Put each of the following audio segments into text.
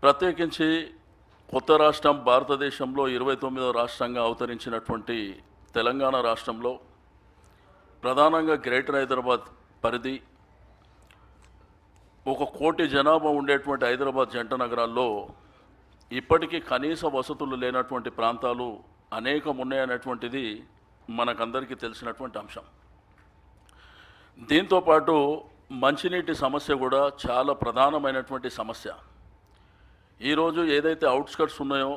ప్రత్యేకించి కొత్త రాష్ట్రం భారతదేశంలో 29వ రాష్ట్రంగా అవతరించినటువంటి తెలంగాణ రాష్ట్రంలో ప్రధానంగా గ్రేటర్ హైదరాబాద్ పరిధి 1 కోటి జనాభా ఉండేటువంటి హైదరాబాద్ జంట నగరాల్లో ఇప్పటికీ కనీస వసతులు లేనటువంటి ప్రాంతాలు అనేకం ఉన్నాయనేటువంటిది మనకందరికీ తెలిసినటువంటి అంశం. దీంతోపాటు మంచినీటి సమస్య కూడా చాలా ప్రధానమైనటువంటి సమస్య. ఈరోజు ఏదైతే అవుట్స్కట్స్ ఉన్నాయో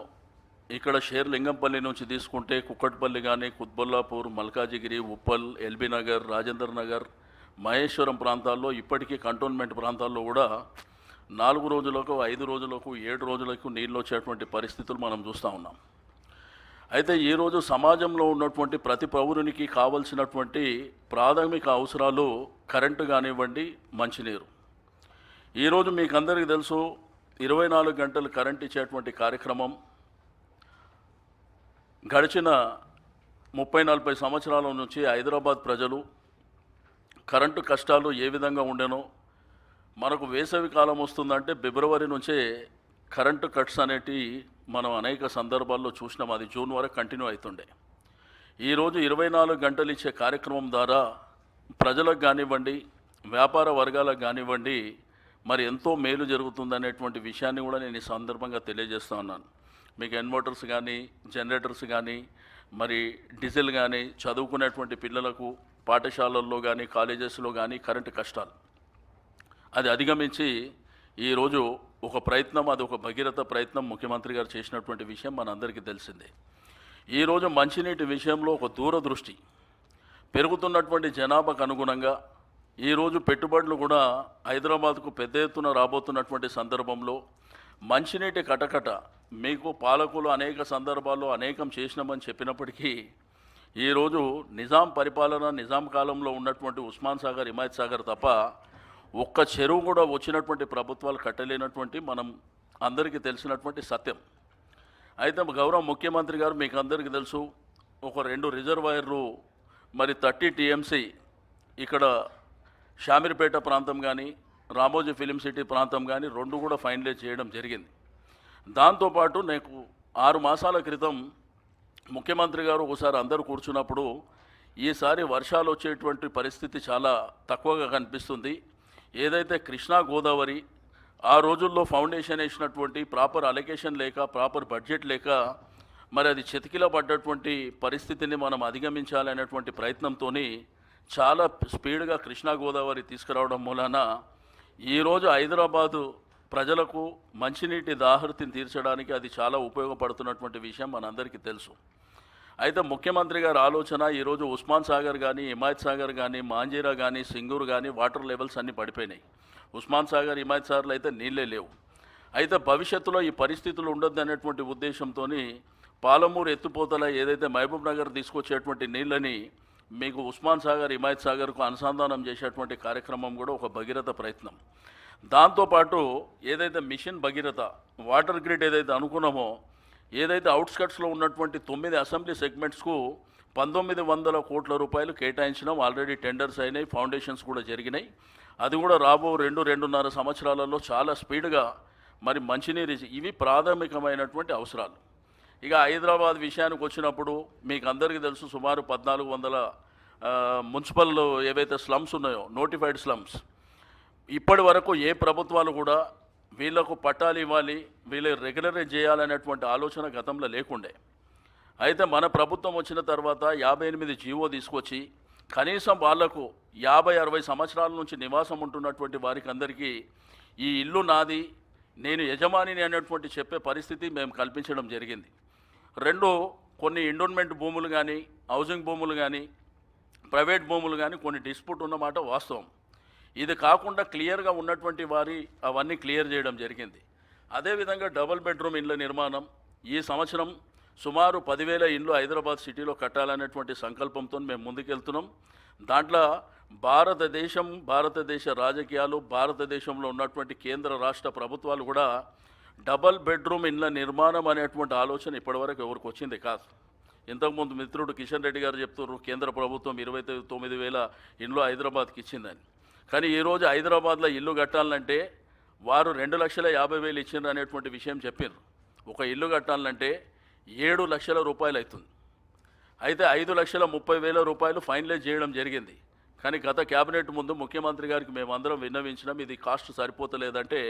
ఇక్కడ షేర్లింగంపల్లి నుంచి తీసుకుంటే కుక్కట్పల్లి కానీ కుత్బుల్లాపూర్, మల్కాజిగిరి, ఉప్పల్, ఎల్బీ నగర్, రాజేందర్ నగర్, మహేశ్వరం ప్రాంతాల్లో ఇప్పటికీ కంటోన్మెంట్ ప్రాంతాల్లో కూడా 4 రోజులకు, 5 రోజులకు, 7 రోజులకు నీళ్ళు వచ్చేటువంటి పరిస్థితులు మనం చూస్తూ ఉన్నాం. అయితే ఈరోజు సమాజంలో ఉన్నటువంటి ప్రతి పౌరునికి కావలసినటువంటి ప్రాథమిక అవసరాలు కరెంటు కానివ్వండి, మంచినీరు. ఈరోజు మీకు అందరికీ తెలుసు 24 గంటలు కరెంట్ ఇచ్చేటువంటి కార్యక్రమం గడిచిన 30-40 సంవత్సరాల నుంచి హైదరాబాద్ ప్రజలు కరెంటు కష్టాలు ఏ విధంగా ఉండేనో, మనకు వేసవి కాలం వస్తుందంటే ఫిబ్రవరి నుంచే కరెంటు కట్స్ అనేటివి మనం అనేక సందర్భాల్లో చూసినాం. అది జూన్ వరకు కంటిన్యూ అవుతుండే. ఈరోజు 24 గంటలు ఇచ్చే కార్యక్రమం ద్వారా ప్రజలకు కానివ్వండి, వ్యాపార వర్గాలకు కానివ్వండి మరి ఎంతో మేలు జరుగుతుందనేటువంటి విషయాన్ని కూడా నేను ఈ సందర్భంగా తెలియజేస్తూ ఉన్నాను. మీకు ఇన్వర్టర్స్ కానీ, జనరేటర్స్ కానీ, మరి డీజిల్ కానీ, చదువుకునేటువంటి పిల్లలకు పాఠశాలల్లో కానీ, కాలేజెస్లో కానీ కరెంటు కష్టాలు అది అధిగమించి ఈరోజు ఒక ప్రయత్నం, అది ఒక భగీరథ ప్రయత్నం ముఖ్యమంత్రి గారు చేసినటువంటి విషయం మనందరికీ తెలిసిందే. ఈరోజు మంచినీటి విషయంలో ఒక దూరదృష్టి, పెరుగుతున్నటువంటి జనాభాకు అనుగుణంగా ఈరోజు పెట్టుబడులు కూడా హైదరాబాద్కు పెద్ద ఎత్తున రాబోతున్నటువంటి సందర్భంలో మంచినీటి కటకట మీకు పాలకులు అనేక సందర్భాల్లో అనేకం చేసినామని చెప్పినప్పటికీ ఈరోజు నిజాం పరిపాలన, నిజాం కాలంలో ఉన్నటువంటి ఉస్మాన్ సాగర్, హిమాయత్ సాగర్ తప్ప ఒక్క చెరువు కూడా వచ్చినటువంటి ప్రభుత్వాలు కట్టలేనటువంటి మనం అందరికీ తెలిసినటువంటి సత్యం. అయితే గౌరవ ముఖ్యమంత్రి గారు మీకు అందరికీ తెలుసు ఒక 2 రిజర్వాయర్లు మరి 30 టీఎంసీ ఇక్కడ షామీర్పేట ప్రాంతం కానీ, రామోజీ ఫిలిం సిటీ ప్రాంతం కానీ 2 కూడా ఫైనలైజ్ చేయడం జరిగింది. దాంతోపాటు నాకు 6 మాసాల క్రితం ముఖ్యమంత్రి గారు ఒకసారి అందరూ కూర్చున్నప్పుడు ఈసారి వర్షాలు వచ్చేటువంటి పరిస్థితి చాలా తక్కువగా కనిపిస్తుంది. ఏదైతే కృష్ణా గోదావరి ఆ రోజుల్లో ఫౌండేషన్ వేసినటువంటి ప్రాపర్ అలొకేషన్ లేక, ప్రాపర్ బడ్జెట్ లేక మరి అది చితికిల పడ్డటువంటి పరిస్థితిని మనం అధిగమించాలనేటువంటి ప్రయత్నంతో చాలా స్పీడ్గా కృష్ణా గోదావరి తీసుకురావడం మూలాన ఈరోజు హైదరాబాదు ప్రజలకు మంచినీటి దాహృతిని తీర్చడానికి అది చాలా ఉపయోగపడుతున్నటువంటి విషయం మనందరికీ తెలుసు. అయితే ముఖ్యమంత్రి గారి ఆలోచన ఈరోజు ఉస్మాన్ సాగర్ కానీ, హిమాయత్ సాగర్ కానీ, మాంజీరా కానీ, సింగూరు కానీ వాటర్ లెవెల్స్ అన్నీ పడిపోయినాయి. ఉస్మాన్ సాగర్, హిమాయత్ సాగర్లో అయితే నీళ్ళే లేవు. అయితే భవిష్యత్తులో ఈ పరిస్థితులు ఉండొద్దు అనేటువంటి ఉద్దేశంతో పాలమూరు ఎత్తిపోతల ఏదైతే మహబూబ్ నగర్ తీసుకొచ్చేటువంటి నీళ్ళని మీకు ఉస్మాన్ సాగర్, హిమాయత్ సాగర్కు అనుసంధానం చేసేటువంటి కార్యక్రమం కూడా ఒక భగీరథ ప్రయత్నం. దాంతోపాటు ఏదైతే మిషన్ భగీరథ వాటర్ గ్రిడ్ ఏదైతే అనుకున్నామో, ఏదైతే అవుట్స్కట్స్లో ఉన్నటువంటి 9 అసెంబ్లీ సెగ్మెంట్స్కు 1900 కోట్ల రూపాయలు కేటాయించడం ఆల్రెడీ టెండర్స్ అయినాయి, ఫౌండేషన్స్ కూడా జరిగినాయి. అది కూడా రాబో 2-2.5 సంవత్సరాలలో చాలా స్పీడ్గా మరి మంచినీరు, ఇవి ప్రాథమికమైనటువంటి అవసరాలు. ఇక హైదరాబాద్ విషయానికి వచ్చినప్పుడు మీకు అందరికీ తెలుసు సుమారు 1400 మున్సిపల్ ఏవైతే స్లమ్స్ ఉన్నాయో, నోటిఫైడ్ స్లమ్స్, ఇప్పటి వరకు ఏ ప్రభుత్వాలు కూడా వీళ్లకు పట్టాలు ఇవ్వాలి, వీళ్ళు రెగ్యులరైజ్ చేయాలనేటువంటి ఆలోచన గతంలో లేకుండే. అయితే మన ప్రభుత్వం వచ్చిన తర్వాత 58 జీవో తీసుకొచ్చి కనీసం వాళ్లకు 50-60 సంవత్సరాల నుంచి నివాసం ఉంటున్నటువంటి వారికి అందరికీ ఈ ఇల్లు నాది, నేను యజమానిని అనేటువంటి చెప్పే పరిస్థితి మేము కల్పించడం జరిగింది. 2 కొన్ని ఎండోన్మెంట్ భూములు కానీ, హౌసింగ్ భూములు కానీ, ప్రైవేట్ భూములు కానీ కొన్ని డిస్ప్యూట్ ఉన్నమాట వాస్తవం. ఇది కాకుండా క్లియర్గా ఉన్నటువంటి వారి అవన్నీ క్లియర్ చేయడం జరిగింది. అదేవిధంగా డబుల్ బెడ్రూమ్ ఇండ్ల నిర్మాణం ఈ సంవత్సరం సుమారు 10,000 ఇండ్లు హైదరాబాద్ సిటీలో కట్టాలనేటువంటి సంకల్పంతో మేము ముందుకెళ్తున్నాం. దాంట్లో భారతదేశ రాజకీయాలు, భారతదేశంలో ఉన్నటువంటి కేంద్ర రాష్ట్ర ప్రభుత్వాలు కూడా డబల్ బెడ్రూమ్ ఇండ్ల నిర్మాణం అనేటువంటి ఆలోచన ఇప్పటివరకు ఎవరికి వచ్చింది కాదు. ఇంతకుముందు మిత్రుడు కిషన్ రెడ్డి గారు చెప్తున్నారు కేంద్ర ప్రభుత్వం 29,000 ఇండ్లు హైదరాబాద్కి ఇచ్చిందని. కానీ ఈరోజు హైదరాబాద్లో ఇల్లు కట్టాలంటే వారు 2,50,000 ఇచ్చిండ్రు అనేటువంటి విషయం చెప్పారు. ఒక ఇల్లు కట్టాలంటే 7 లక్షల రూపాయలు అవుతుంది. అయితే 5,30,000 రూపాయలు ఫైనలైజ్ చేయడం జరిగింది. కానీ గత క్యాబినెట్ ముందు ముఖ్యమంత్రి గారికి మేమందరం విన్నవించినాం, ఇది కాస్ట్ సరిపోతలేదంటే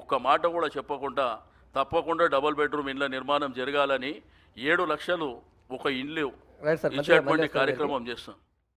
ఒక్క మాట కూడా చెప్పకుండా తప్పకుండా డబుల్ బెడ్రూమ్ ఇండ్ల నిర్మాణం జరగాలని 7 లక్షలు ఒక ఇల్లు రైట్ సార్, ఇచ్చేటువంటి కార్యక్రమం చేస్తాం.